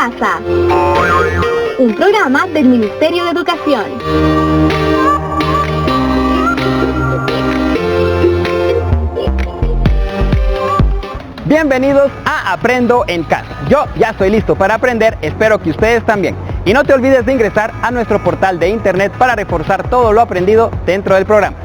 casa. Un programa del Ministerio de Educación. Bienvenidos a Aprendo en Casa. Yo ya estoy listo para aprender, espero que ustedes también. Y no te olvides de ingresar a nuestro portal de internet para reforzar todo lo aprendido dentro del programa.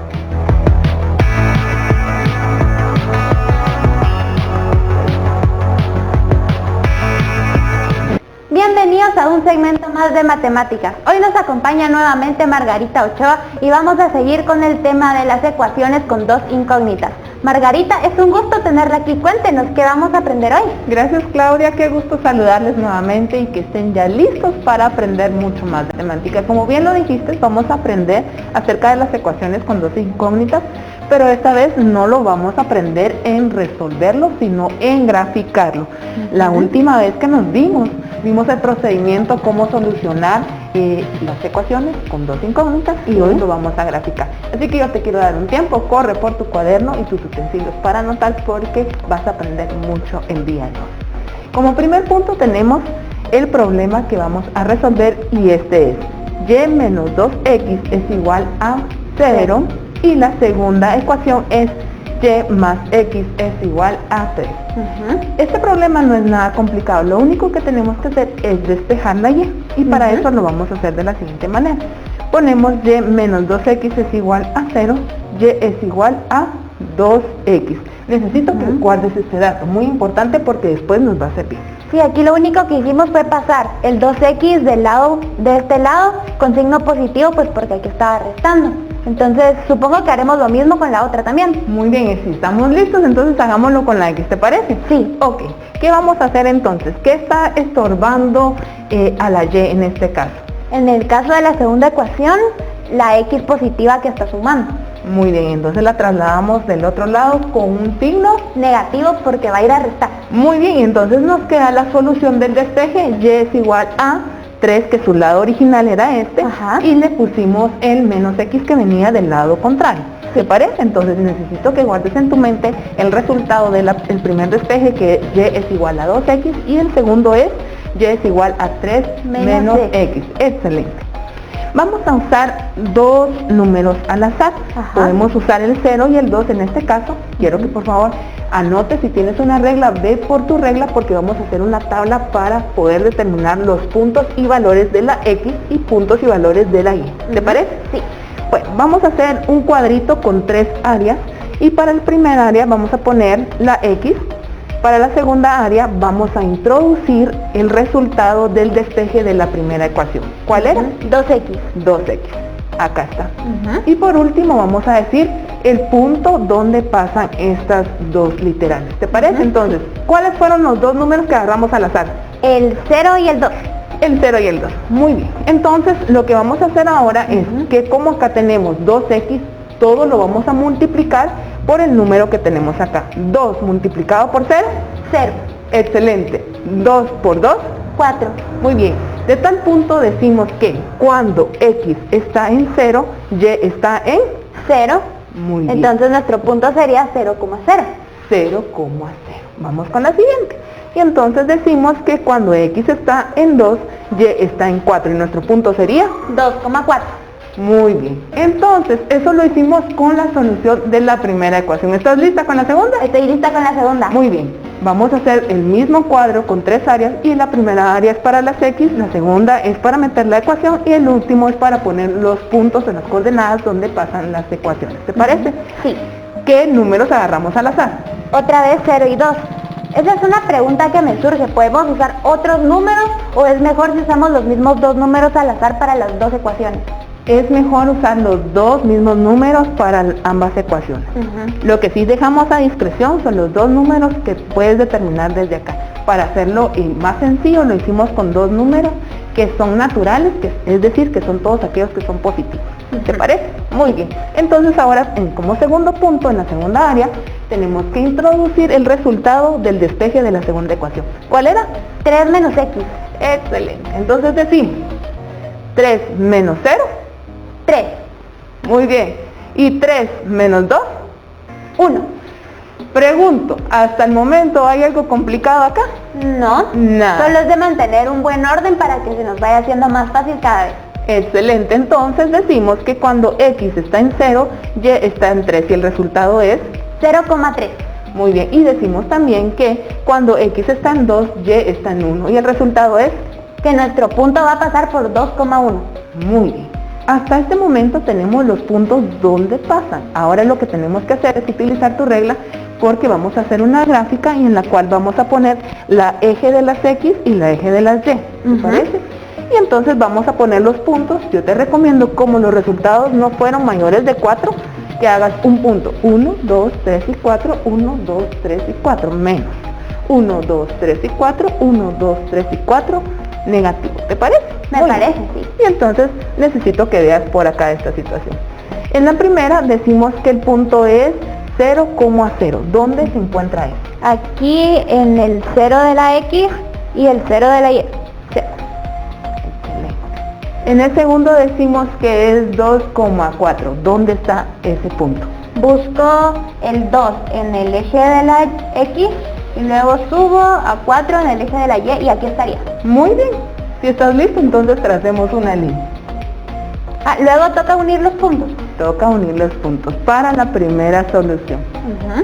Bienvenidos a un segmento más de matemáticas. Hoy nos acompaña nuevamente Margarita Ochoa y vamos a seguir con el tema de las ecuaciones con dos incógnitas. Margarita, es un gusto tenerla aquí. Cuéntenos, ¿qué vamos a aprender hoy? Gracias, Claudia, qué gusto saludarles nuevamente y que estén ya listos para aprender mucho más de matemática. Como bien lo dijiste, vamos a aprender acerca de las ecuaciones con dos incógnitas, pero esta vez no lo vamos a aprender en resolverlo, sino en graficarlo. La última vez que nos vimos el procedimiento cómo solucionar las ecuaciones con dos incógnitas y hoy lo vamos a graficar. Así que yo te quiero dar un tiempo, corre por tu cuaderno y tus utensilios para anotar porque vas a aprender mucho el día de hoy. Como primer punto tenemos el problema que vamos a resolver y este es y menos 2x es igual a 0 y la segunda ecuación es y más x es igual a 3. Este problema no es nada complicado, lo único que tenemos que hacer es despejar la y para eso lo vamos a hacer de la siguiente manera. Ponemos y menos 2x es igual a 0, y es igual a 2x. Necesito que guardes este dato, muy importante porque después nos va a servir. Sí, aquí lo único que hicimos fue pasar el 2x de este lado con signo positivo, pues porque aquí estaba restando. Entonces, supongo que haremos lo mismo con la otra también. Muy bien, y si estamos listos, entonces hagámoslo con la x, ¿te parece? Sí. Ok, ¿qué vamos a hacer entonces? ¿Qué está estorbando a la y en este caso? En el caso de la segunda ecuación, la x positiva que está sumando. Muy bien, entonces la trasladamos del otro lado con un signo negativo porque va a ir a restar. Muy bien, entonces nos queda la solución del despeje, y es igual a 3, que su lado original era este, y le pusimos el menos x que venía del lado contrario. ¿Te parece? Entonces necesito que guardes en tu mente el resultado del primer despeje, que y es igual a 2x, y el segundo es y es igual a 3 menos x. Excelente. Vamos a usar dos números al azar. Podemos usar el 0 y el 2 en este caso. Quiero que por favor anote, si tienes una regla, ve por tu regla porque vamos a hacer una tabla para poder determinar los puntos y valores de la x y puntos y valores de la y. ¿Te parece? Sí. Bueno, vamos a hacer un cuadrito con 3 áreas y para el primer área vamos a poner la x. Para la segunda área vamos a introducir el resultado del despeje de la primera ecuación. ¿Cuál era? 2x. 2x. Acá está. Y por último vamos a decir el punto donde pasan estas dos literales. ¿Te parece? Entonces, ¿cuáles fueron los dos números que agarramos al azar? El 0 y el 2. El 0 y el 2. Muy bien. Entonces, lo que vamos a hacer ahora es que como acá tenemos 2x, todo lo vamos a multiplicar por el número que tenemos acá. 2 multiplicado por 0, 0. Excelente. 2 por 2, 4. Muy bien. De tal punto decimos que cuando x está en 0, y está en 0. Muy bien. Entonces nuestro punto sería 0,0. 0,0. Vamos con la siguiente. Y entonces decimos que cuando x está en 2, y está en 4 y nuestro punto sería 2,4. Muy bien. Entonces, eso lo hicimos con la solución de la primera ecuación. ¿Estás lista con la segunda? Estoy lista con la segunda. Muy bien. Vamos a hacer el mismo cuadro con 3 áreas y la primera área es para las x, la segunda es para meter la ecuación y el último es para poner los puntos en las coordenadas donde pasan las ecuaciones. ¿Te parece? Sí. ¿Qué números agarramos al azar? Otra vez 0 y 2. Esa es una pregunta que me surge. ¿Podemos usar otros números o es mejor si usamos los mismos dos números al azar para las dos ecuaciones? Es mejor usar los dos mismos números para ambas ecuaciones. Lo que sí dejamos a discreción son los dos números que puedes determinar desde acá. Para hacerlo más sencillo lo hicimos con dos números que son naturales, es decir, que son todos aquellos que son positivos. ¿Te parece? Muy bien. Entonces ahora, como segundo punto, en la segunda área, tenemos que introducir el resultado del despeje de la segunda ecuación. ¿Cuál era? 3 menos x. Excelente. Entonces decimos 3 menos 0. 3. Muy bien. ¿Y 3 menos 2? 1. Pregunto, ¿hasta el momento hay algo complicado acá? No, Nada. solo es de mantener un buen orden para que se nos vaya haciendo más fácil cada vez. Excelente, entonces decimos que cuando x está en 0, y está en 3 y el resultado es... 0,3. Muy bien, y decimos también que cuando x está en 2, y está en 1 y el resultado es... Que nuestro punto va a pasar por 2,1. Muy bien. Hasta este momento tenemos los puntos donde pasan. Ahora lo que tenemos que hacer es utilizar tu regla porque vamos a hacer una gráfica y en la cual vamos a poner la eje de las X y la eje de las Y. ¿Te parece? Y entonces vamos a poner los puntos. Yo te recomiendo, como los resultados no fueron mayores de 4, que hagas un punto. 1, 2, 3 y 4, 1, 2, 3 y 4, menos. 1, 2, 3 y 4, 1, 2, 3 y 4, negativo. ¿Te parece? Me parece, sí. Y entonces necesito que veas por acá esta situación. En la primera decimos que el punto es 0,0. ¿Dónde se encuentra eso? Aquí en el 0 de la X y el 0 de la Y. Sí. En el segundo decimos que es 2,4. ¿Dónde está ese punto? Busco el 2 en el eje de la X y luego subo a 4 en el eje de la Y y aquí estaría. Muy bien. Si estás listo, entonces tracemos una línea. Luego toca unir los puntos. Toca unir los puntos para la primera solución.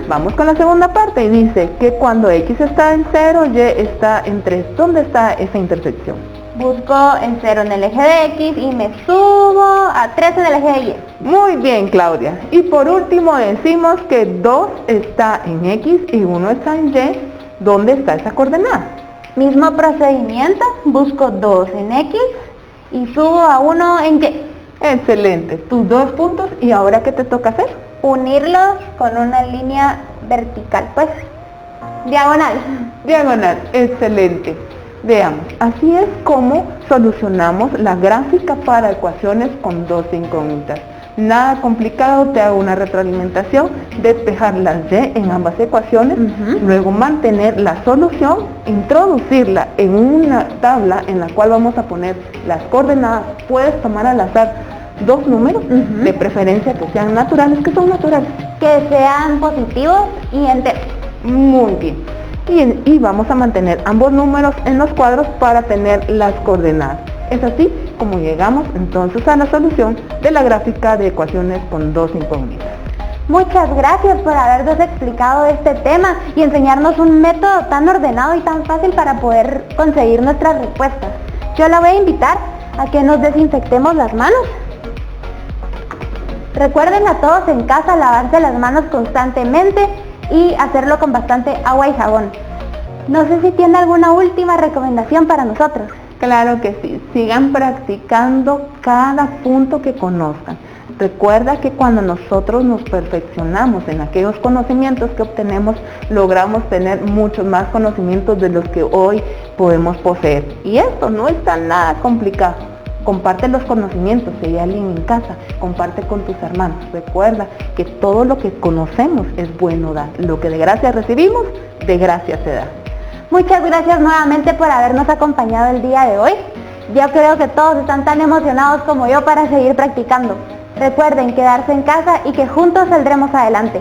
Vamos con la segunda parte y dice que cuando X está en 0, Y está en 3. ¿Dónde está esa intersección? Busco el 0 en el eje de X y me subo a 3 en el eje de Y. Muy bien, Claudia. Y por último decimos que 2 está en X y 1 está en Y. ¿Dónde está esa coordenada? Mismo procedimiento, busco 2 en X y subo a 1 en Y. Excelente, tus 2 puntos. ¿Y ahora qué te toca hacer? Unirlos con una línea vertical, pues, diagonal. Diagonal, excelente. Veamos, así es como solucionamos la gráfica para ecuaciones con dos incógnitas. Nada complicado, te hago una retroalimentación, despejar las Y en ambas ecuaciones, luego mantener la solución, introducirla en una tabla en la cual vamos a poner las coordenadas. Puedes tomar al azar 2 números, de preferencia que sean naturales, que son naturales. Que sean positivos y enteros. Muy bien. Y vamos a mantener ambos números en los cuadros para tener las coordenadas. Es así como llegamos entonces a la solución de la gráfica de ecuaciones con dos incógnitas. Muchas gracias por habernos explicado este tema y enseñarnos un método tan ordenado y tan fácil para poder conseguir nuestras respuestas. Yo la voy a invitar a que nos desinfectemos las manos. Recuerden a todos en casa lavarse las manos constantemente y hacerlo con bastante agua y jabón. No sé si tiene alguna última recomendación para nosotros. Claro que sí, sigan practicando cada punto que conozcan. Recuerda que cuando nosotros nos perfeccionamos en aquellos conocimientos que obtenemos, logramos tener muchos más conocimientos de los que hoy podemos poseer. Y esto no está nada complicado. Comparte los conocimientos, si hay alguien en casa, comparte con tus hermanos. Recuerda que todo lo que conocemos es bueno dar. Lo que de gracia recibimos, de gracia se da. Muchas gracias nuevamente por habernos acompañado el día de hoy. Yo creo que todos están tan emocionados como yo para seguir practicando. Recuerden quedarse en casa y que juntos saldremos adelante.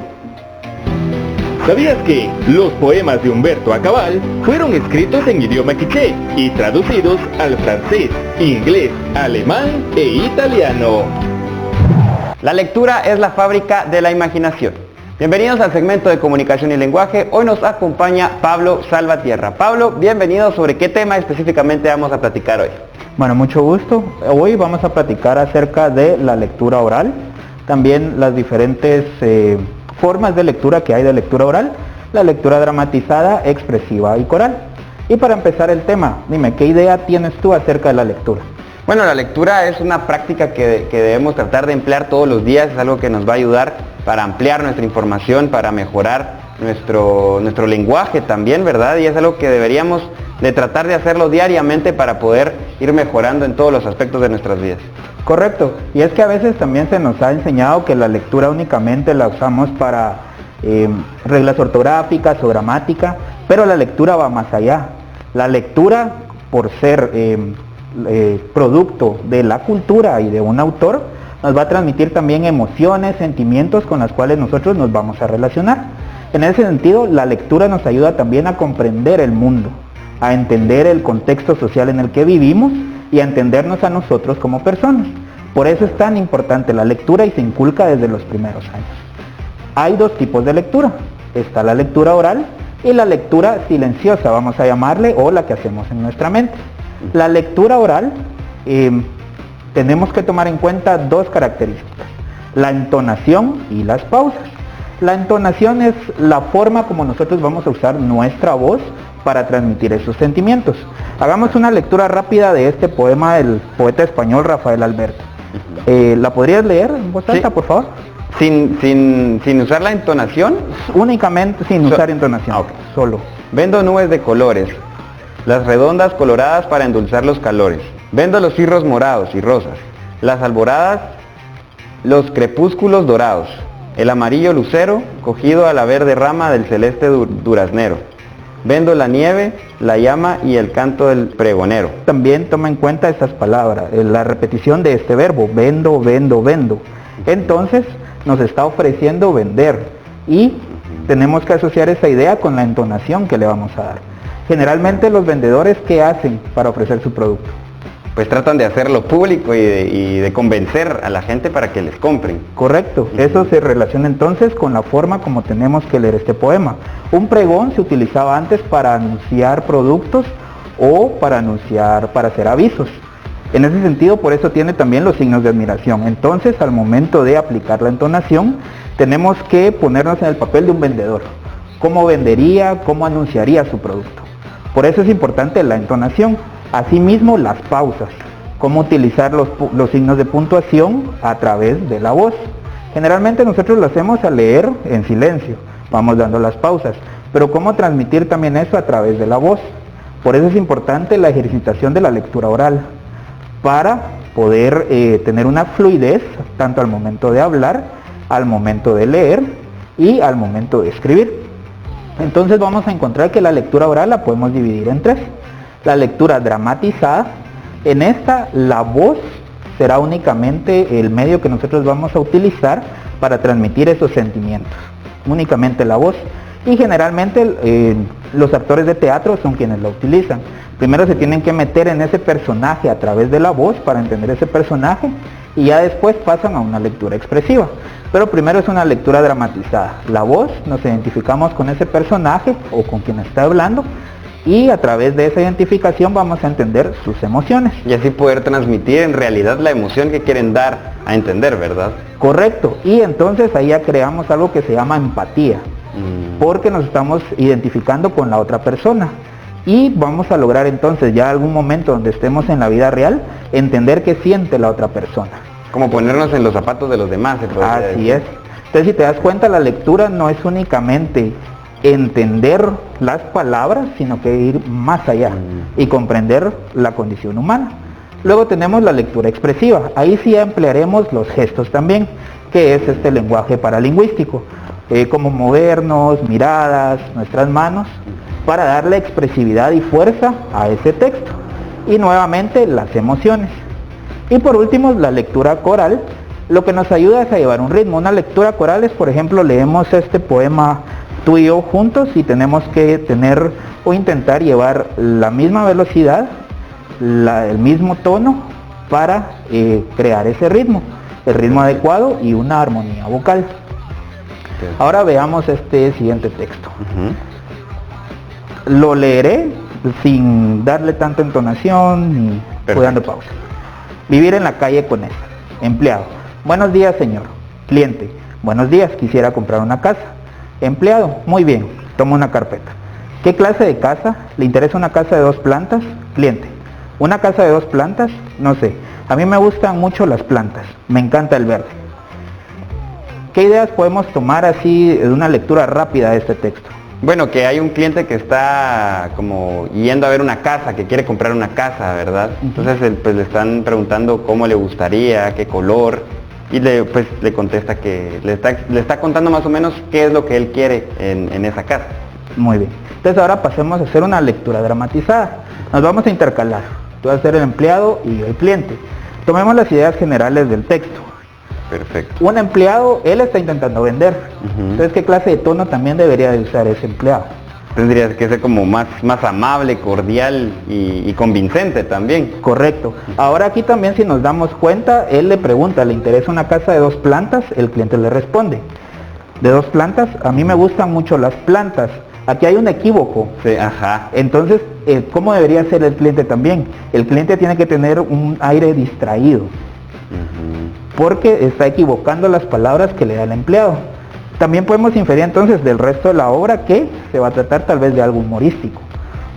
¿Sabías que los poemas de Humberto Acabal fueron escritos en idioma quiché y traducidos al francés, inglés, alemán e italiano? La lectura es la fábrica de la imaginación. Bienvenidos al segmento de comunicación y lenguaje. Hoy nos acompaña Pablo Salvatierra. Pablo, bienvenido. ¿Sobre qué tema específicamente vamos a platicar hoy? Bueno, mucho gusto. Hoy vamos a platicar acerca de la lectura oral, también las diferentes formas de lectura que hay de lectura oral, la lectura dramatizada, expresiva y coral. Y para empezar el tema, dime, ¿qué idea tienes tú acerca de la lectura? Bueno, la lectura es una práctica que debemos tratar de emplear todos los días, es algo que nos va a ayudar para ampliar nuestra información, para mejorar nuestro lenguaje también, ¿verdad? Y es algo que deberíamos de tratar de hacerlo diariamente para poder ir mejorando en todos los aspectos de nuestras vidas. Correcto, y es que a veces también se nos ha enseñado que la lectura únicamente la usamos para reglas ortográficas o gramática, pero la lectura va más allá. La lectura, por ser producto de la cultura y de un autor, nos va a transmitir también emociones, sentimientos con las cuales nosotros nos vamos a relacionar. En ese sentido, la lectura nos ayuda también a comprender el mundo, a entender el contexto social en el que vivimos y a entendernos a nosotros como personas. Por eso es tan importante la lectura y se inculca desde los primeros años. Hay dos tipos de lectura. Está la lectura oral y la lectura silenciosa, vamos a llamarle, o la que hacemos en nuestra mente. La lectura oral, tenemos que tomar en cuenta dos características: la entonación y las pausas. La entonación es la forma como nosotros vamos a usar nuestra voz para transmitir esos sentimientos. Hagamos una lectura rápida de este poema del poeta español Rafael Alberti. ¿La podrías leer en voz alta, por favor? Sin usar la entonación. Únicamente sin usar entonación. Ok. Solo. Vendo nubes de colores, las redondas coloradas para endulzar los calores. Vendo los cirros morados y rosas, las alboradas, los crepúsculos dorados, el amarillo lucero cogido a la verde rama del celeste duraznero. Vendo la nieve, la llama y el canto del pregonero. También toma en cuenta estas palabras, la repetición de este verbo, vendo, vendo, vendo. Entonces nos está ofreciendo vender y tenemos que asociar esa idea con la entonación que le vamos a dar. Generalmente los vendedores, ¿qué hacen para ofrecer su producto? Pues tratan de hacerlo público y de convencer a la gente para que les compren. Correcto, eso se relaciona entonces con la forma como tenemos que leer este poema. Un pregón se utilizaba antes para anunciar productos o para hacer avisos. En ese sentido, por eso tiene también los signos de admiración. Entonces, al momento de aplicar la entonación, tenemos que ponernos en el papel de un vendedor. ¿Cómo vendería, cómo anunciaría su producto? Por eso es importante la entonación. Asimismo, las pausas, cómo utilizar los signos de puntuación a través de la voz. Generalmente nosotros lo hacemos al leer en silencio, vamos dando las pausas, pero cómo transmitir también eso a través de la voz. Por eso es importante la ejercitación de la lectura oral, para poder tener una fluidez, tanto al momento de hablar, al momento de leer y al momento de escribir. Entonces vamos a encontrar que la lectura oral la podemos dividir en tres. La lectura dramatizada, en esta la voz será únicamente el medio que nosotros vamos a utilizar para transmitir esos sentimientos, únicamente la voz, y generalmente los actores de teatro son quienes la utilizan. Primero se tienen que meter en ese personaje a través de la voz para entender ese personaje y ya después pasan a una lectura expresiva. Pero primero es una lectura dramatizada. La voz, nos identificamos con ese personaje o con quien está hablando, y a través de esa identificación vamos a entender sus emociones. Y así poder transmitir en realidad la emoción que quieren dar a entender, ¿verdad? Correcto, y entonces ahí ya creamos algo que se llama empatía, porque nos estamos identificando con la otra persona. Y vamos a lograr entonces ya algún momento donde estemos en la vida real, entender qué siente la otra persona. Como ponernos en los zapatos de los demás, se podría Así decir. es. Entonces, si te das cuenta, la lectura no es únicamente entender las palabras, sino que ir más allá y comprender la condición humana. Luego tenemos la lectura expresiva. Ahí sí emplearemos los gestos también, que es este lenguaje paralingüístico, como movernos, miradas, nuestras manos, para darle expresividad y fuerza a ese texto. Y nuevamente las emociones. Y por último, la lectura coral, lo que nos ayuda es a llevar un ritmo. Una lectura coral es, por ejemplo, leemos este poema tú y yo juntos y tenemos que tener o intentar llevar la misma velocidad, el mismo tono para crear ese ritmo, el ritmo adecuado y una armonía vocal. Ahora veamos este siguiente texto. Lo leeré sin darle tanta entonación ni dando pausa. Vivir en la calle con él. Empleado: buenos días, señor. Cliente: buenos días, quisiera comprar una casa. Empleado: muy bien, toma una carpeta. ¿Qué clase de casa? ¿Le interesa una casa de 2 plantas? Cliente: ¿una casa de 2 plantas? No sé, a mí me gustan mucho las plantas, me encanta el verde. ¿Qué ideas podemos tomar así de una lectura rápida de este texto? Bueno, que hay un cliente que está como yendo a ver una casa, que quiere comprar una casa, ¿verdad? Entonces pues le están preguntando cómo le gustaría, qué color, y le contesta que le está contando más o menos qué es lo que él quiere en esa casa. Muy bien. Entonces ahora pasemos a hacer una lectura dramatizada. Nos vamos a intercalar. Tú vas a ser el empleado y yo el cliente. Tomemos las ideas generales del texto. Perfecto. Un empleado, él está intentando vender. Ujú. Entonces, ¿qué clase de tono también debería de usar ese empleado? Tendría que ser como más amable, cordial y convincente también. Correcto. Ahora aquí también, si nos damos cuenta, él le pregunta, ¿le interesa una casa de 2 plantas? El cliente le responde, ¿de 2 plantas? A mí me gustan mucho las plantas. Aquí hay un equívoco. Sí, ajá. Entonces, ¿cómo debería ser el cliente también? El cliente tiene que tener un aire distraído, Ujú. porque está equivocando las palabras que le da el empleado. También podemos inferir entonces del resto de la obra que se va a tratar tal vez de algo humorístico,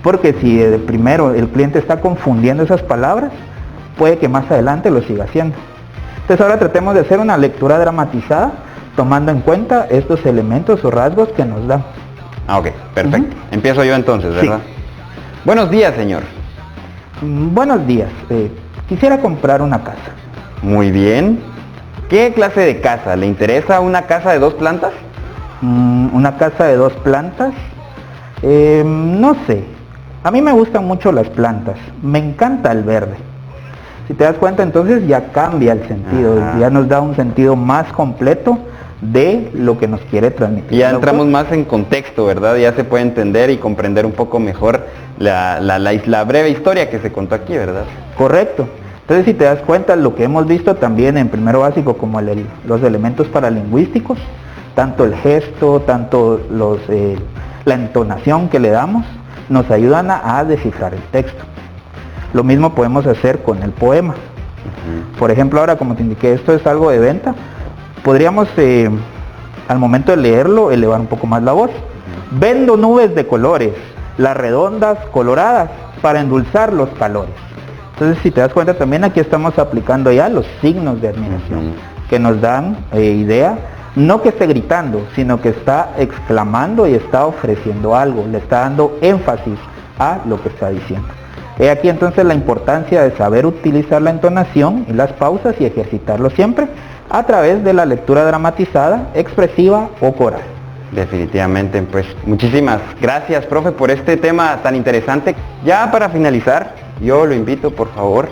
porque si primero el cliente está confundiendo esas palabras, puede que más adelante lo siga haciendo. Entonces ahora tratemos de hacer una lectura dramatizada tomando en cuenta estos elementos o rasgos que nos dan. Ah, ok, perfecto. Ujú. Empiezo yo entonces, ¿verdad? Buenos días, señor. Buenos días, quisiera comprar una casa. Muy bien. ¿Qué clase de casa? ¿Le interesa una casa de 2 plantas? Una casa de 2 plantas, no sé, a mí me gustan mucho las plantas, me encanta el verde. Si te das cuenta, entonces ya cambia el sentido, Ajá. ya nos da un sentido más completo de lo que nos quiere transmitir. Ya entramos más en contexto, ¿verdad? Ya se puede entender y comprender un poco mejor la breve historia que se contó aquí, ¿verdad? Correcto. Entonces, si te das cuenta, lo que hemos visto también en primero básico como los elementos paralingüísticos, tanto el gesto, tanto la entonación que le damos, nos ayudan a descifrar el texto. Lo mismo podemos hacer con el poema. Por ejemplo, ahora como te indiqué, esto es algo de venta, podríamos al momento de leerlo elevar un poco más la voz. Vendo nubes de colores, las redondas coloradas, para endulzar los calores. Entonces, si te das cuenta, también aquí estamos aplicando ya los signos de admiración, que nos dan idea, no que esté gritando, sino que está exclamando y está ofreciendo algo, le está dando énfasis a lo que está diciendo. He aquí entonces la importancia de saber utilizar la entonación y las pausas y ejercitarlo siempre a través de la lectura dramatizada, expresiva o coral. Definitivamente, pues muchísimas gracias, profe, por este tema tan interesante. Ya para finalizar, yo lo invito, por favor,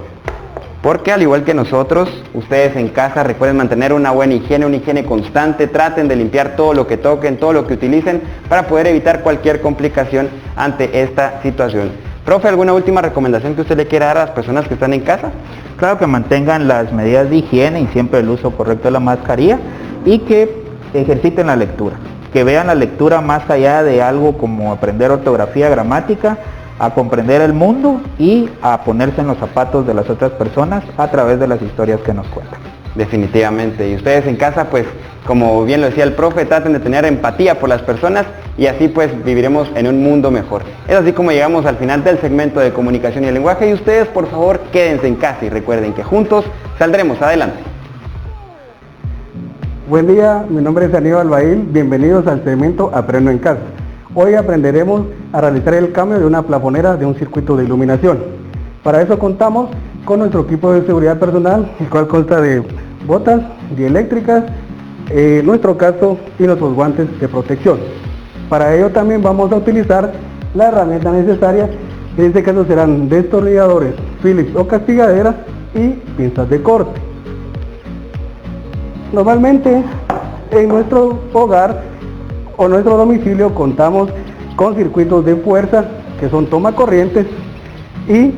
porque al igual que nosotros, ustedes en casa recuerden mantener una higiene constante, traten de limpiar todo lo que toquen, todo lo que utilicen, para poder evitar cualquier complicación ante esta situación. Profe, ¿alguna última recomendación que usted le quiera dar a las personas que están en casa? Claro, que mantengan las medidas de higiene y siempre el uso correcto de la mascarilla, y que ejerciten la lectura, que vean la lectura más allá de algo como aprender ortografía, gramática, a comprender el mundo y a ponerse en los zapatos de las otras personas a través de las historias que nos cuentan. Definitivamente. Y ustedes en casa, pues, como bien lo decía el profe, traten de tener empatía por las personas y así pues viviremos en un mundo mejor. Es así como llegamos al final del segmento de comunicación y el lenguaje, y ustedes, por favor, quédense en casa y recuerden que juntos saldremos adelante. Buen día, mi nombre es Aníbal Bail, bienvenidos al segmento Aprendo en Casa. Hoy aprenderemos a realizar el cambio de una plafonera de un circuito de iluminación. Para eso contamos con nuestro equipo de seguridad personal, el cual consta de botas dieléctricas, nuestro casco y nuestros guantes de protección. Para ello también vamos a utilizar la herramienta necesaria, en este caso serán destornilladores Phillips o castigaderas y pinzas de corte. Normalmente en nuestro hogar o nuestro domicilio contamos con circuitos de fuerza que son tomacorrientes y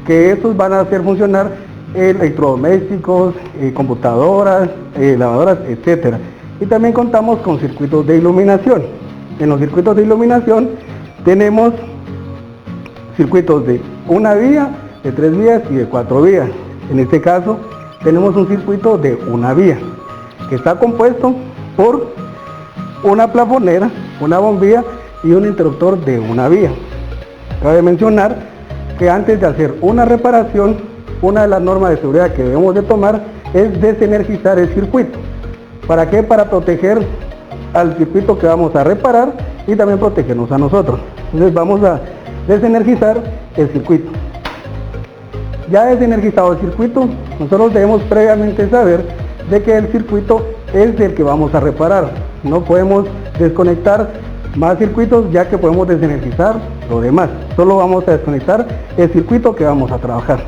que estos van a hacer funcionar electrodomésticos, computadoras, lavadoras, etc. Y también contamos con circuitos de iluminación. En los circuitos de iluminación tenemos circuitos de una vía, de 3 vías y de 4 vías. En este caso tenemos un circuito de una vía que está compuesto por una plafonera, una bombilla y un interruptor de una vía. Cabe mencionar que antes de hacer una reparación, una de las normas de seguridad que debemos de tomar es desenergizar el circuito. ¿Para qué? Para proteger al circuito que vamos a reparar y también protegernos a nosotros. Entonces vamos a desenergizar el circuito. Ya desenergizado el circuito, nosotros debemos previamente saber de que el circuito es el que vamos a reparar. No podemos desconectar más circuitos ya que podemos desenergizar lo demás. Solo vamos a desconectar el circuito que vamos a trabajar.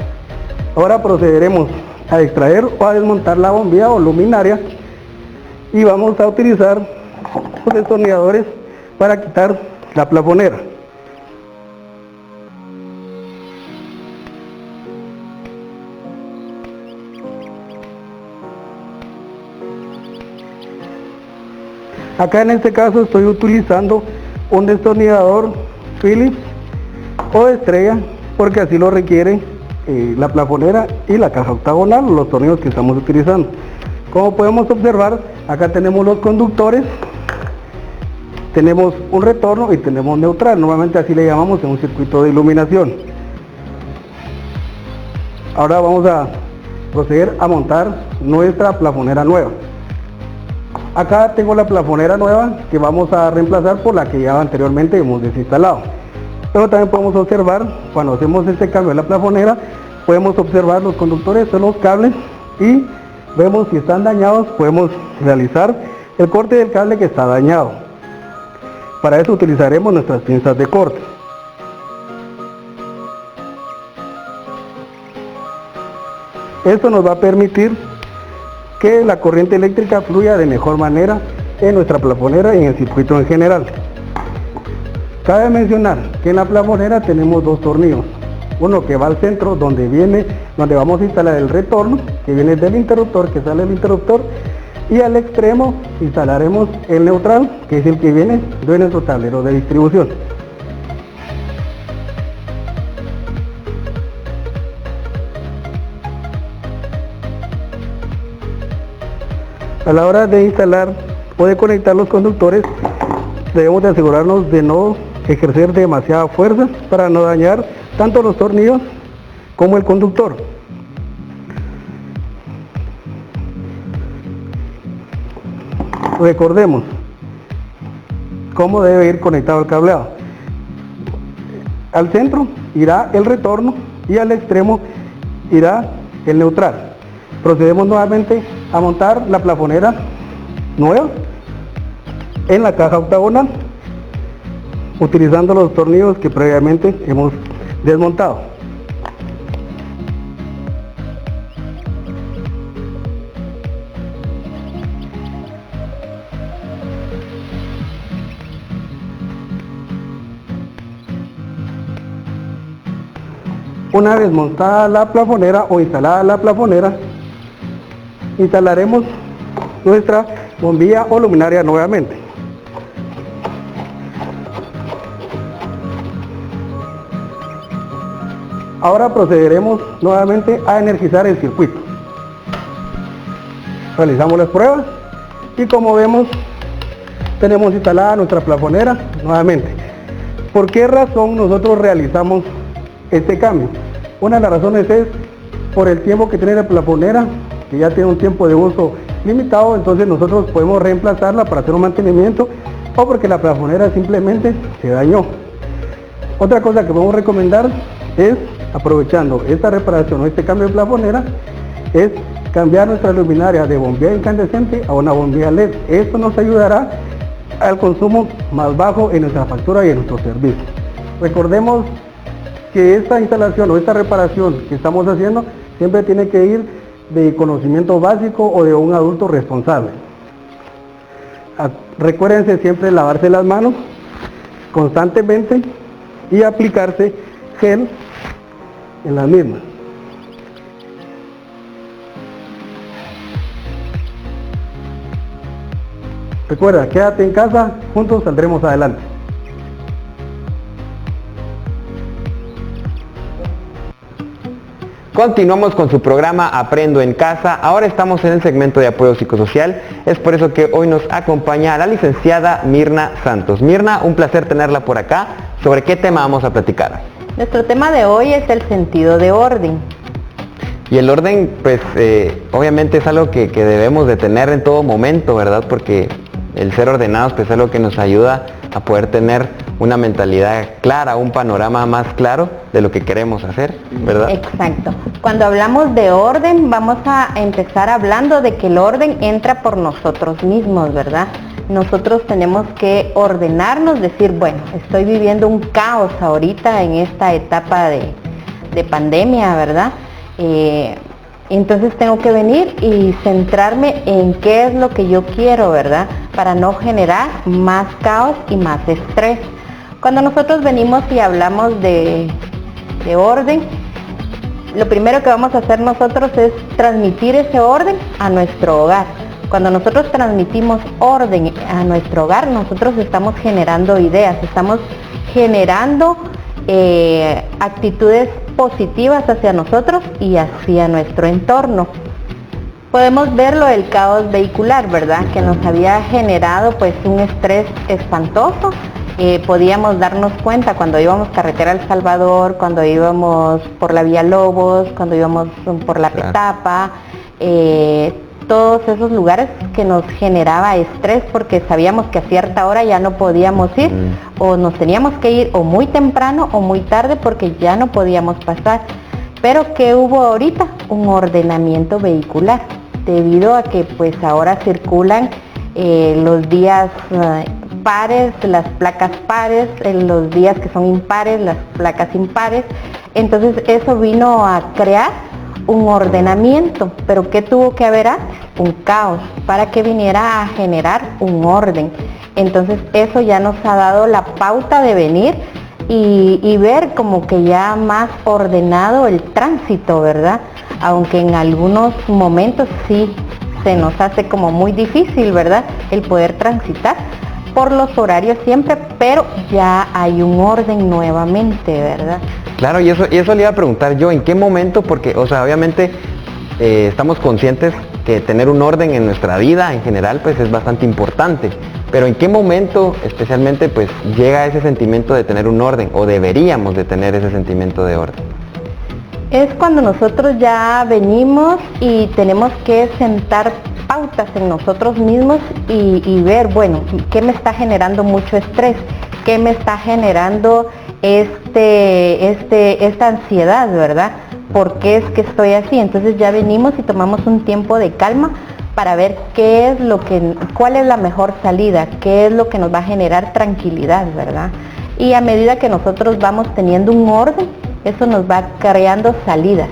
Ahora procederemos a extraer o a desmontar la bombilla o luminaria y vamos a utilizar los destornilladores para quitar la plafonera. Acá en este caso estoy utilizando un destornillador Phillips o de estrella porque así lo requiere la plafonera y la caja octagonal, los tornillos que estamos utilizando. Como podemos observar, acá tenemos los conductores, tenemos un retorno y tenemos neutral, normalmente así le llamamos en un circuito de iluminación. Ahora vamos a proceder a montar nuestra plafonera nueva. Acá tengo la plafonera nueva que vamos a reemplazar por la que ya anteriormente hemos desinstalado. Pero también podemos observar, cuando hacemos este cambio de la plafonera, podemos observar los conductores de los cables y vemos si están dañados, podemos realizar el corte del cable que está dañado. Para eso utilizaremos nuestras pinzas de corte. Esto nos va a permitir que la corriente eléctrica fluya de mejor manera en nuestra plafonera y en el circuito en general. Cabe mencionar que en la plafonera tenemos dos tornillos, uno que va al centro donde vamos a instalar el retorno, que viene del interruptor, que sale del interruptor, y al extremo instalaremos el neutral, que es el que viene de nuestro tablero de distribución. A la hora de instalar o de conectar los conductores, debemos de asegurarnos de no ejercer demasiada fuerza para no dañar tanto los tornillos como el conductor. Recordemos cómo debe ir conectado el cableado. Al centro irá el retorno y al extremo irá el neutral. Procedemos nuevamente a montar la plafonera nueva en la caja octagonal utilizando los tornillos que previamente hemos desmontado. Una vez montada la plafonera o instalada la plafonera, instalaremos nuestra bombilla o luminaria nuevamente. Ahora procederemos nuevamente a energizar el circuito. Realizamos las pruebas y como vemos tenemos instalada nuestra plafonera nuevamente. ¿Por qué razón nosotros realizamos este cambio? Una de las razones es por el tiempo que tiene la plafonera, que ya tiene un tiempo de uso limitado, entonces nosotros podemos reemplazarla para hacer un mantenimiento o porque la plafonera simplemente se dañó. Otra cosa que podemos recomendar es, aprovechando esta reparación o este cambio de plafonera, es cambiar nuestra luminaria de bombilla incandescente a una bombilla LED. Esto nos ayudará al consumo más bajo en nuestra factura y en nuestro servicio. Recordemos que esta instalación o esta reparación que estamos haciendo siempre tiene que ir de conocimiento básico o de un adulto responsable. Recuérdense siempre lavarse las manos constantemente y aplicarse gel en las mismas. Recuerda, quédate en casa, juntos saldremos adelante. Continuamos con su programa Aprendo en Casa. Ahora estamos en el segmento de apoyo psicosocial. Es por eso que hoy nos acompaña la licenciada Mirna Santos. Mirna, un placer tenerla por acá. ¿Sobre qué tema vamos a platicar? Nuestro tema de hoy es el sentido de orden. Y el orden, pues, obviamente es algo que debemos de tener en todo momento, ¿verdad? Porque el ser ordenados, pues, es algo que nos ayuda a poder tener una mentalidad clara, un panorama más claro de lo que queremos hacer, ¿verdad? Exacto. Cuando hablamos de orden, vamos a empezar hablando de que el orden entra por nosotros mismos, ¿verdad? Nosotros tenemos que ordenarnos, decir, bueno, estoy viviendo un caos ahorita en esta etapa de pandemia, ¿verdad? Entonces tengo que venir y centrarme en qué es lo que yo quiero, ¿verdad? Para no generar más caos y más estrés. Cuando nosotros venimos y hablamos de orden, lo primero que vamos a hacer nosotros es transmitir ese orden a nuestro hogar. Cuando nosotros transmitimos orden a nuestro hogar, nosotros estamos generando ideas, estamos generando actitudes positivas hacia nosotros y hacia nuestro entorno. Podemos verlo del caos vehicular, ¿verdad? Que nos había generado pues un estrés espantoso. Podíamos darnos cuenta cuando íbamos carretera El Salvador, cuando íbamos por la Vía Lobos, cuando íbamos por la Petapa, todos esos lugares que nos generaba estrés porque sabíamos que a cierta hora ya no podíamos ir o nos teníamos que ir o muy temprano o muy tarde porque ya no podíamos pasar. Pero ¿qué hubo ahorita? Un ordenamiento vehicular, debido a que pues ahora circulan los días pares, las placas pares, en los días que son impares, las placas impares. Entonces eso vino a crear un ordenamiento, pero ¿qué tuvo que haber antes? Un caos, para que viniera a generar un orden. Entonces eso ya nos ha dado la pauta de venir y ver como que ya más ordenado el tránsito, ¿verdad? Aunque en algunos momentos sí se nos hace como muy difícil, ¿verdad? El poder transitar por los horarios siempre, pero ya hay un orden nuevamente, ¿verdad? Claro, y eso le iba a preguntar yo, ¿en qué momento? Porque, o sea, obviamente estamos conscientes que tener un orden en nuestra vida en general pues es bastante importante, pero ¿en qué momento especialmente pues llega ese sentimiento de tener un orden o deberíamos de tener ese sentimiento de orden? Es cuando nosotros ya venimos y tenemos que sentar pautas en nosotros mismos y ver, bueno, ¿qué me está generando mucho estrés? ¿Qué me está generando esta ansiedad, verdad? ¿Por qué es que estoy así? Entonces ya venimos y tomamos un tiempo de calma para ver cuál es la mejor salida, qué es lo que nos va a generar tranquilidad, ¿verdad? Y a medida que nosotros vamos teniendo un orden, eso nos va creando salidas.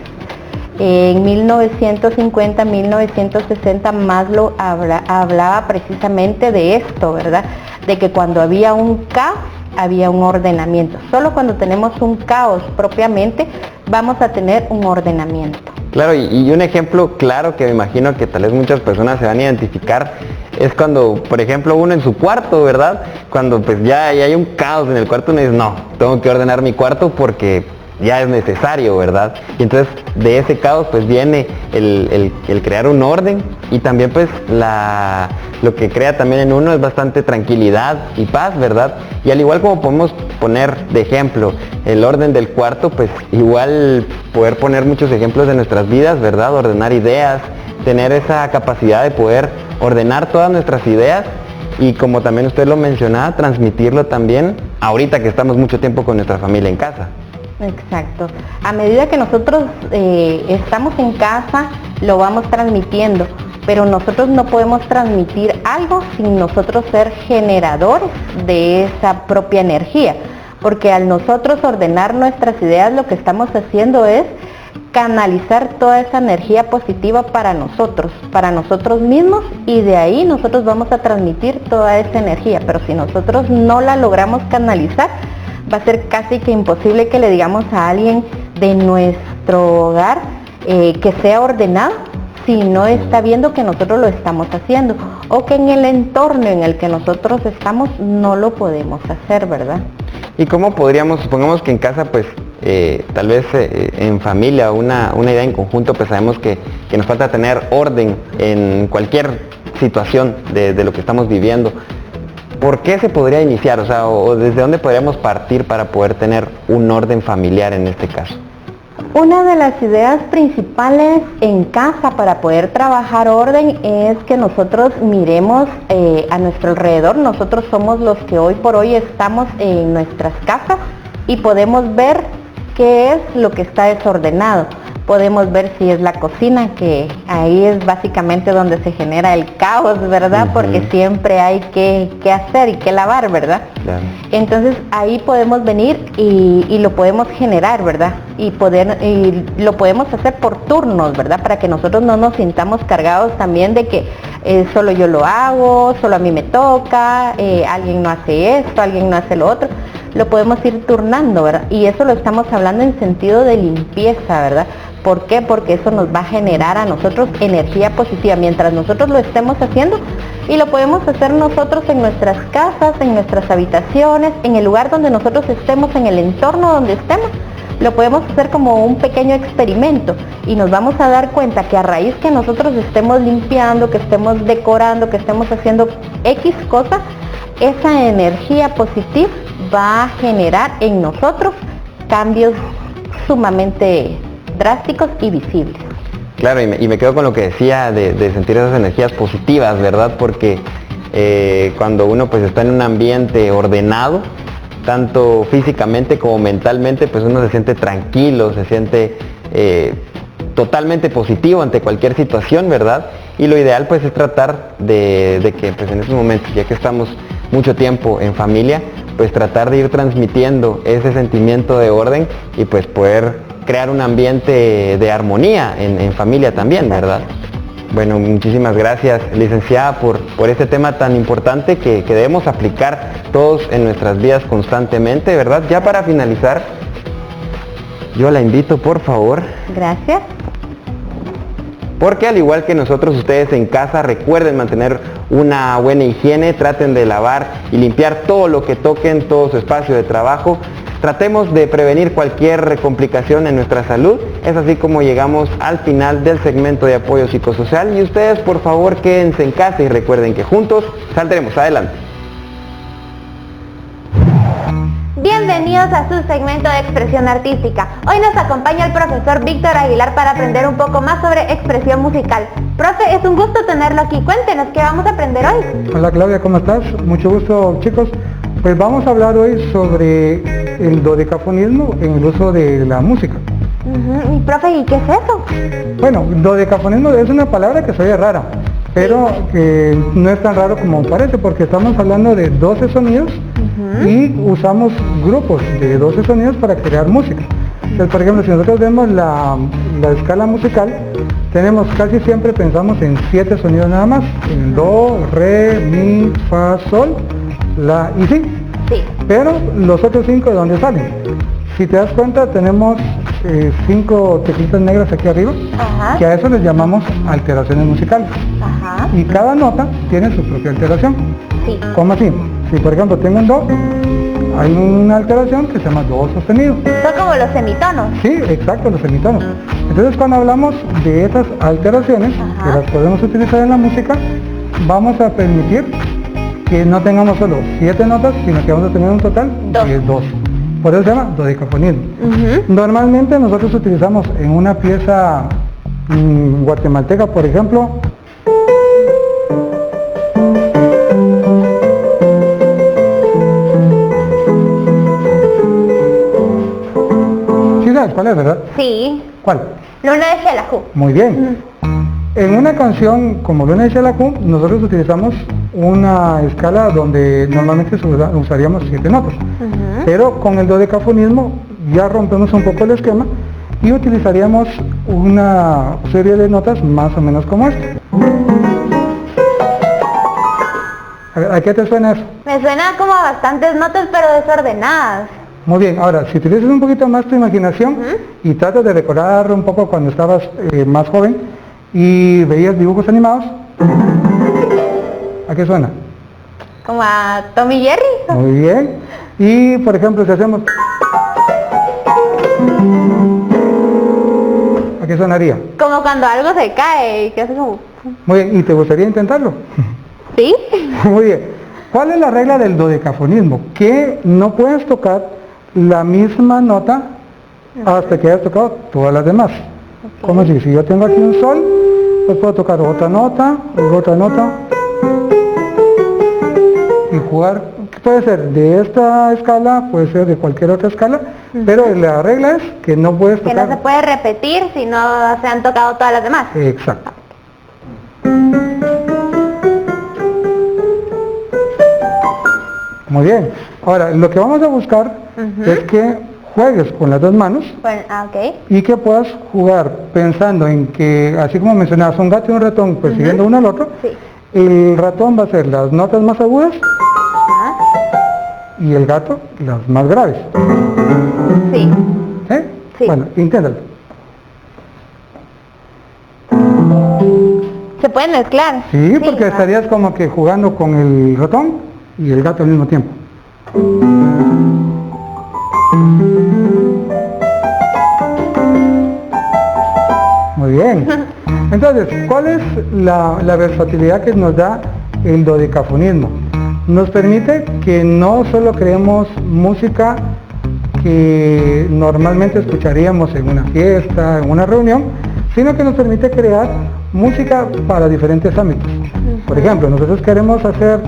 En 1950, 1960, Maslow hablaba precisamente de esto, ¿verdad? De que cuando había un caos, había un ordenamiento. Solo cuando tenemos un caos propiamente, vamos a tener un ordenamiento. Claro, y un ejemplo claro que me imagino que tal vez muchas personas se van a identificar es cuando, por ejemplo, uno en su cuarto, ¿verdad? Cuando pues ya hay un caos en el cuarto, uno dice, no, tengo que ordenar mi cuarto porque ya es necesario, ¿verdad? Y entonces de ese caos pues viene el crear un orden y también pues lo que crea también en uno es bastante tranquilidad y paz, ¿verdad? Y al igual como podemos poner de ejemplo el orden del cuarto, pues igual poder poner muchos ejemplos de nuestras vidas, ¿verdad? Ordenar ideas, tener esa capacidad de poder ordenar todas nuestras ideas y como también usted lo mencionaba, transmitirlo también ahorita que estamos mucho tiempo con nuestra familia en casa. Exacto. A medida que nosotros estamos en casa, lo vamos transmitiendo, pero nosotros no podemos transmitir algo sin nosotros ser generadores de esa propia energía, porque al nosotros ordenar nuestras ideas, lo que estamos haciendo es canalizar toda esa energía positiva para nosotros mismos, y de ahí nosotros vamos a transmitir toda esa energía, pero si nosotros no la logramos canalizar, va a ser casi que imposible que le digamos a alguien de nuestro hogar que sea ordenado si no está viendo que nosotros lo estamos haciendo o que en el entorno en el que nosotros estamos no lo podemos hacer, ¿verdad? ¿Y cómo podríamos, supongamos que en casa pues tal vez en familia una idea en conjunto, pues sabemos que nos falta tener orden en cualquier situación de lo que estamos viviendo? ¿Por qué se podría iniciar? O sea, o desde dónde podríamos partir para poder tener un orden familiar en este caso. Una de las ideas principales en casa para poder trabajar orden es que nosotros miremos a nuestro alrededor. Nosotros somos los que hoy por hoy estamos en nuestras casas y podemos ver qué es lo que está desordenado. podemos ver si es la cocina, que ahí es básicamente donde se genera el caos, ¿verdad? Porque siempre hay que hacer y que lavar, ¿verdad? Claro. Entonces ahí podemos venir y lo podemos generar, ¿verdad? Y lo podemos hacer por turnos, ¿verdad? Para que nosotros no nos sintamos cargados también de que solo yo lo hago, solo a mí me toca, alguien no hace esto, alguien no hace lo otro. Lo podemos ir turnando, ¿verdad? Y eso lo estamos hablando en sentido de limpieza, ¿verdad? ¿Por qué? Porque eso nos va a generar a nosotros energía positiva mientras nosotros lo estemos haciendo, y lo podemos hacer nosotros en nuestras casas, en nuestras habitaciones, en el lugar donde nosotros estemos, en el entorno donde estemos. Lo podemos hacer como un pequeño experimento y nos vamos a dar cuenta que a raíz que nosotros estemos limpiando, que estemos decorando, que estemos haciendo X cosas, esa energía positiva va a generar en nosotros cambios sumamente drásticos y visibles. Claro, y me quedo con lo que decía de sentir esas energías positivas, ¿verdad? Porque cuando uno pues está en un ambiente ordenado, tanto físicamente como mentalmente, pues uno se siente tranquilo, se siente totalmente positivo ante cualquier situación, ¿verdad? Y lo ideal pues es tratar de que pues en estos momentos, ya que estamos mucho tiempo en familia, pues tratar de ir transmitiendo ese sentimiento de orden y pues poder crear un ambiente de armonía en familia también, ¿verdad? Bueno, muchísimas gracias, licenciada, por este tema tan importante que debemos aplicar todos en nuestras vidas constantemente, ¿verdad? Ya para finalizar, yo la invito, por favor. Gracias. Porque al igual que nosotros, ustedes en casa recuerden mantener una buena higiene, traten de lavar y limpiar todo lo que toquen, todo su espacio de trabajo. Tratemos de prevenir cualquier complicación en nuestra salud. Es así como llegamos al final del segmento de apoyo psicosocial y ustedes por favor quédense en casa y recuerden que juntos saldremos adelante. Bienvenidos a su segmento de expresión artística. Hoy nos acompaña el profesor Víctor Aguilar para aprender un poco más sobre expresión musical. Profe, es un gusto tenerlo aquí. Cuéntenos qué vamos a aprender hoy. Hola Claudia, ¿cómo estás? Mucho gusto, chicos. Pues vamos a hablar hoy sobre el dodecafonismo en el uso de la música. Y profe, ¿y qué es eso? Bueno, dodecafonismo es una palabra que se oye rara, pero que no es tan raro como parece, porque estamos hablando de 12 sonidos y usamos grupos de 12 sonidos para crear música. Entonces, por ejemplo, si nosotros vemos la escala musical, tenemos casi siempre pensamos en 7 sonidos nada más, en do, re, mi, fa, sol, la y si. Sí. Pero los otros 5 de dónde salen. Si te das cuenta, tenemos 5 teclitas negras aquí arriba, que a eso les llamamos alteraciones musicales. Y cada nota tiene su propia alteración. Sí. ¿Cómo así? Si por ejemplo tengo un do, hay una alteración que se llama do sostenido. Son como los semitonos. Sí, exacto, los semitonos. Entonces cuando hablamos de esas alteraciones, que las podemos utilizar en la música, vamos a permitir que no tengamos solo 7 notas, sino que vamos a tener un total de 12. Por eso se llama dodecafonismo. Normalmente nosotros utilizamos en una pieza guatemalteca, por ejemplo, ¿sí sabes cuál es, verdad? Sí. ¿Cuál? Luna de Xelajú. Muy bien. En una canción como Luna de Xelajú, nosotros utilizamos una escala donde normalmente usaríamos 7 notas. Pero con el dodecafonismo ya rompemos un poco el esquema y utilizaríamos una serie de notas más o menos como esta. ¿A qué te suena eso? Me suena como a bastantes notas, pero desordenadas. Muy bien, ahora si utilizas un poquito más tu imaginación y tratas de recordar un poco cuando estabas más joven y veías dibujos animados, ¿a qué suena? Como a Tom y Jerry. Muy bien. Y por ejemplo, si hacemos, ¿a qué sonaría? Como cuando algo se cae y que hace como... Muy bien, ¿y te gustaría intentarlo? ¿Sí? Muy bien. ¿Cuál es la regla del dodecafonismo? Que no puedes tocar la misma nota hasta que hayas tocado todas las demás. Como si yo tengo aquí un sol, pues puedo tocar otra nota, y jugar Puede ser de esta escala, puede ser de cualquier otra escala, pero la regla es que no puedes Que tocar. no se puede repetir si no se han tocado todas las demás. Exacto. Muy bien. Ahora, lo que vamos a buscar es que juegues con las dos manos Bueno, ok. y que puedas jugar pensando en que, así como mencionabas, un gato y un ratón persiguiendo uno al otro, Sí. el ratón va a ser las notas más agudas Ajá. y el gato las más graves. Sí. ¿Eh? Sí. Bueno, inténtalo. Se pueden mezclar. Sí, porque va. estarías como que jugando con el ratón y el gato al mismo tiempo. Muy bien. Entonces, ¿cuál es la versatilidad que nos da el dodecafonismo? Nos permite que no solo creemos música que normalmente escucharíamos en una fiesta, en una reunión, sino que nos permite crear música para diferentes ámbitos. Por ejemplo, nosotros queremos hacer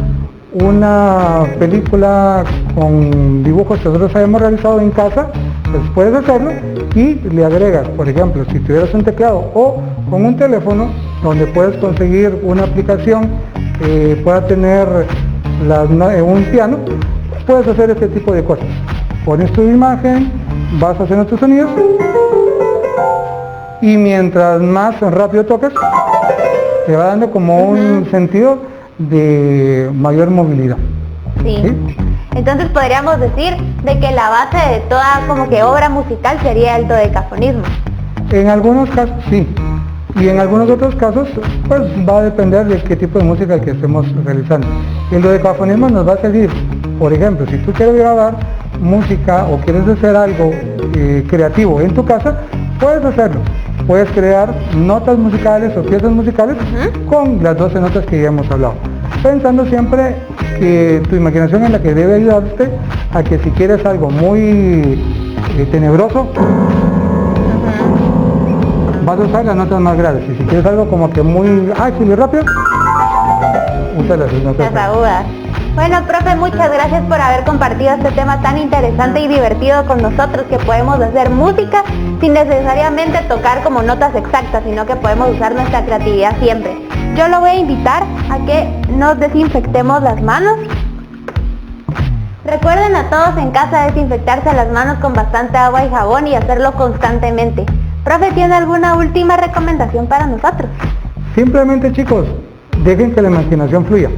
una película con dibujos que nosotros hayamos realizado en casa, pues puedes hacerlo y le agregas, por ejemplo, si tuvieras un teclado o con un teléfono donde puedes conseguir una aplicación que pueda tener un piano, puedes hacer este tipo de cosas. Pones tu imagen, vas haciendo tus sonidos y mientras más rápido toques, te va dando como un sentido de mayor movilidad. Sí. ¿Sí? Entonces podríamos decir de que la base de toda como que obra musical sería el dodecafonismo. En algunos casos sí, y en algunos otros casos pues va a depender de qué tipo de música que estemos realizando. El dodecafonismo nos va a servir, por ejemplo, si tú quieres grabar música o quieres hacer algo creativo en tu casa, puedes hacerlo. Puedes crear notas musicales o piezas musicales con las 12 notas que ya hemos hablado. Pensando siempre que tu imaginación es la que debe ayudarte a que si quieres algo muy tenebroso, vas a usar las notas más graves. Y si quieres algo como que muy ágil y rápido, usa las notas Las agudas. Bueno, profe, muchas gracias por haber compartido este tema tan interesante y divertido con nosotros, que podemos hacer música sin necesariamente tocar como notas exactas, sino que podemos usar nuestra creatividad siempre. Yo lo voy a invitar a que nos desinfectemos las manos. Recuerden a todos en casa desinfectarse las manos con bastante agua y jabón y hacerlo constantemente. Profe, ¿tiene alguna última recomendación para nosotros? Simplemente, chicos, dejen que la imaginación fluya,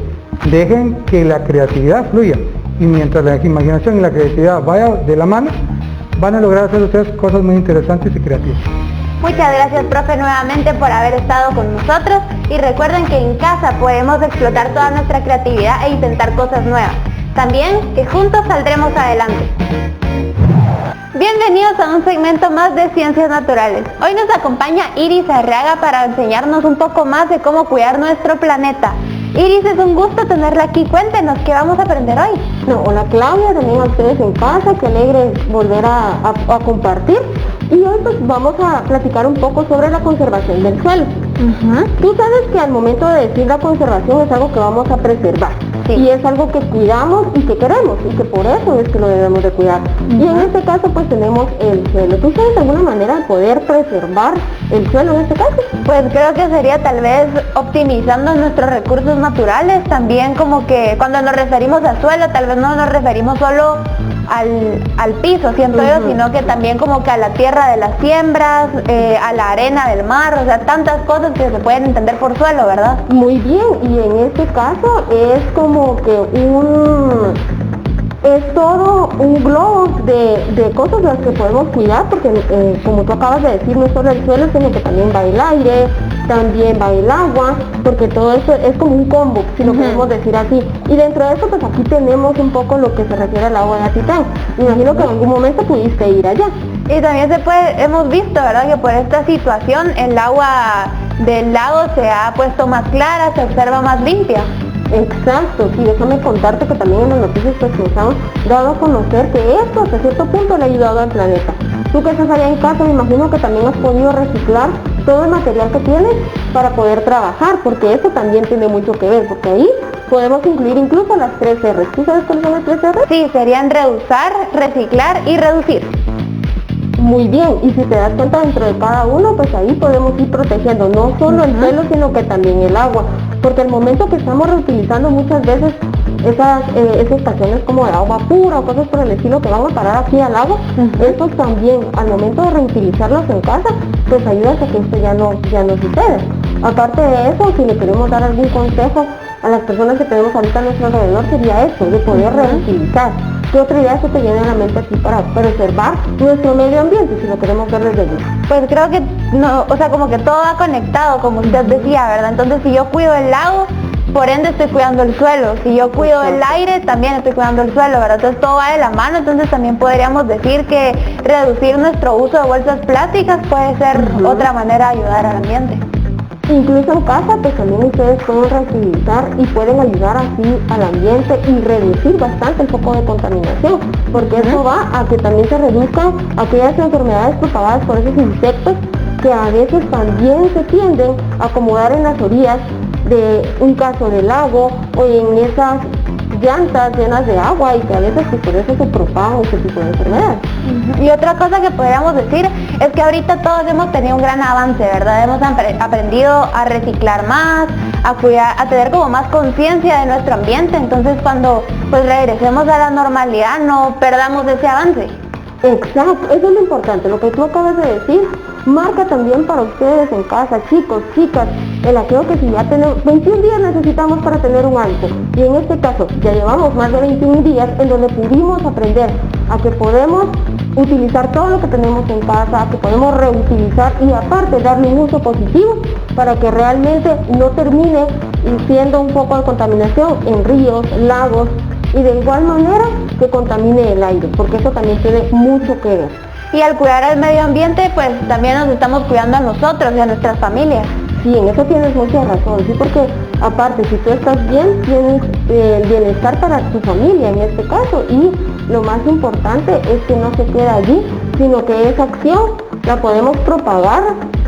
dejen que la creatividad fluya, y mientras la imaginación y la creatividad vayan de la mano, van a lograr hacer ustedes cosas muy interesantes y creativas. Muchas gracias, profe, nuevamente por haber estado con nosotros, y recuerden que en casa podemos explotar toda nuestra creatividad e intentar cosas nuevas. También que juntos saldremos adelante. Bienvenidos a un segmento más de Ciencias Naturales. Hoy nos acompaña Iris Arriaga para enseñarnos un poco más de cómo cuidar nuestro planeta. Iris, es un gusto tenerla aquí. Cuéntenos, ¿qué vamos a aprender hoy? Hola Claudia, también a ustedes en casa, qué alegre volver a compartir. Y hoy pues vamos a platicar un poco sobre la conservación del suelo. Tú sabes que al momento de decir la conservación es algo que vamos a preservar. Sí. Y es algo que cuidamos y que queremos, y que por eso es que lo debemos de cuidar. Y en este caso pues tenemos el suelo. ¿Tú sabes alguna manera de poder preservar el suelo en este caso? Pues creo que sería tal vez optimizando nuestros recursos naturales. También como que cuando nos referimos al suelo, tal vez no nos referimos solo al piso, siento yo, sino que también como que a la tierra de las siembras, a la arena del mar, o sea, tantas cosas que se pueden entender por suelo, ¿verdad? Muy bien, y en este caso es como que es todo un globo de cosas las que podemos cuidar, porque como tú acabas de decir, no solo el suelo, sino que también va el aire, también va el agua, porque todo eso es como un combo, si lo podemos decir así. Y dentro de eso, pues aquí tenemos un poco lo que se refiere al agua de Atitán. Me imagino que en algún momento pudiste ir allá. Y también hemos visto, ¿verdad?, que por esta situación el agua del lago se ha puesto más clara, se observa más limpia. Exacto, sí, déjame contarte que también en las noticias pues nos han dado a conocer que esto hasta cierto punto le ha ayudado al planeta. Tú que estás allá en casa, me imagino que también has podido reciclar todo el material que tienes para poder trabajar, porque eso también tiene mucho que ver, porque ahí Podemos incluir incluso las 3 R's. ¿Tú sabes cuáles son las 3 R's? Sí, serían reusar, reciclar y reducir. Muy bien, y si te das cuenta dentro de cada uno, pues ahí podemos ir protegiendo no solo el suelo, sino que también el agua, porque al momento que estamos reutilizando muchas veces esas estaciones como de agua pura o cosas por el estilo que van a parar aquí al agua, eso también al momento de reutilizarlos en casa, pues ayuda a que esto ya no suceda. Aparte de eso, si le queremos dar algún consejo a las personas que tenemos ahorita a nuestro alrededor, sería esto, de poder reutilizar. ¿Qué otra idea se te viene a la mente aquí para preservar nuestro medio ambiente, si lo queremos ver desde allí? Pues creo que, no, o sea, como que todo va conectado, como usted decía, ¿verdad? Entonces, si yo cuido el lago, por ende estoy cuidando el suelo. Si yo cuido el aire, también estoy cuidando el suelo, ¿verdad? Entonces todo va de la mano. Entonces también podríamos decir que reducir nuestro uso de bolsas plásticas puede ser otra manera de ayudar al ambiente. Incluso en casa, pues también ustedes pueden reutilizar y pueden ayudar así al ambiente y reducir bastante el foco de contaminación, porque eso va a que también se reduzcan aquellas enfermedades propagadas por esos insectos que a veces también se tienden a acomodar en las orillas de un caso de lago o en esas llantas llenas de agua y que a veces pues, por eso se propagan ese tipo de enfermedades. Y otra cosa que podríamos decir es que ahorita todos hemos tenido un gran avance, ¿verdad? Hemos aprendido a reciclar más, a cuidar, a tener como más conciencia de nuestro ambiente, entonces cuando pues regresemos a la normalidad no perdamos ese avance. Exacto, eso es lo importante, lo que tú acabas de decir, marca también para ustedes en casa, chicos, chicas, el aquello que si ya tenemos 21 días necesitamos para tener un hábito, y en este caso ya llevamos más de 21 días en donde pudimos aprender a que podemos utilizar todo lo que tenemos en casa, a que podemos reutilizar y aparte darle un uso positivo para que realmente no termine siendo un foco de contaminación en ríos, lagos, y de igual manera que contamine el aire, porque eso también tiene mucho que ver. Y al cuidar el medio ambiente, pues también nos estamos cuidando a nosotros y a nuestras familias. Sí, en eso tienes mucha razón, sí, porque aparte, si tú estás bien, tienes el bienestar para tu familia en este caso, y lo más importante es que no se queda allí, sino que esa acción la podemos propagar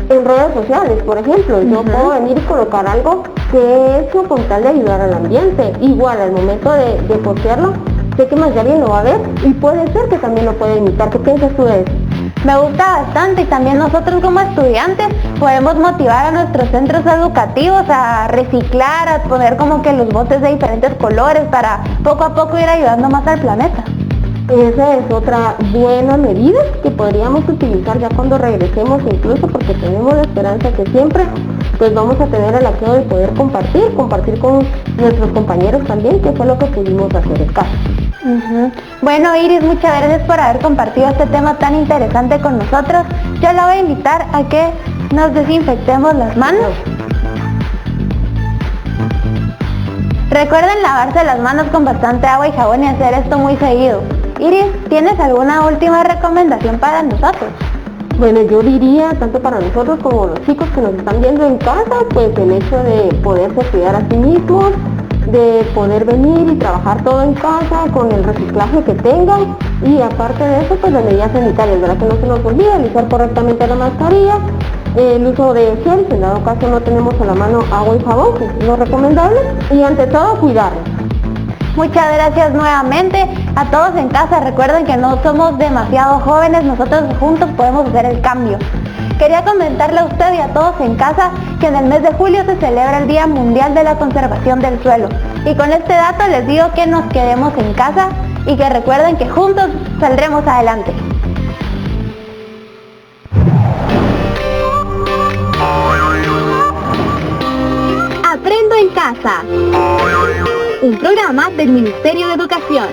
en redes sociales. Por ejemplo, yo puedo venir y colocar algo que he hecho con tal de ayudar al ambiente. Igual, al momento de postearlo, sé que más de alguien lo va a ver y puede ser que también lo pueda imitar. ¿Qué piensas tú de eso? Me gusta bastante, y también nosotros como estudiantes podemos motivar a nuestros centros educativos a reciclar, a poner como que los botes de diferentes colores para poco a poco ir ayudando más al planeta. Esa es otra buena medida que podríamos utilizar ya cuando regresemos, incluso porque tenemos la esperanza que siempre pues vamos a tener el aquello de poder compartir con nuestros compañeros también, que fue lo que pudimos hacer en casa. Bueno, Iris, muchas gracias por haber compartido este tema tan interesante con nosotros. Yo la voy a invitar a que nos desinfectemos las manos. Recuerden lavarse las manos con bastante agua y jabón y hacer esto muy seguido. Iris, ¿tienes alguna última recomendación para nosotros? Bueno, yo diría, tanto para nosotros como los chicos que nos están viendo en casa, pues el hecho de poderse cuidar a sí mismos, de poder venir y trabajar todo en casa con el reciclaje que tengan, y aparte de eso, pues las medidas sanitarias, ¿verdad? Que no se nos olvide, el usar correctamente la mascarilla, el uso de gel, si en dado caso no tenemos a la mano agua y jabón, que es lo recomendable, y ante todo cuidarnos. Muchas gracias nuevamente a todos en casa. Recuerden que no somos demasiado jóvenes, nosotros juntos podemos hacer el cambio. Quería comentarle a usted y a todos en casa que en el mes de julio se celebra el Día Mundial de la Conservación del Suelo. Y con este dato les digo que nos quedemos en casa y que recuerden que juntos saldremos adelante. Aprendo en casa. Un programa del Ministerio de Educación.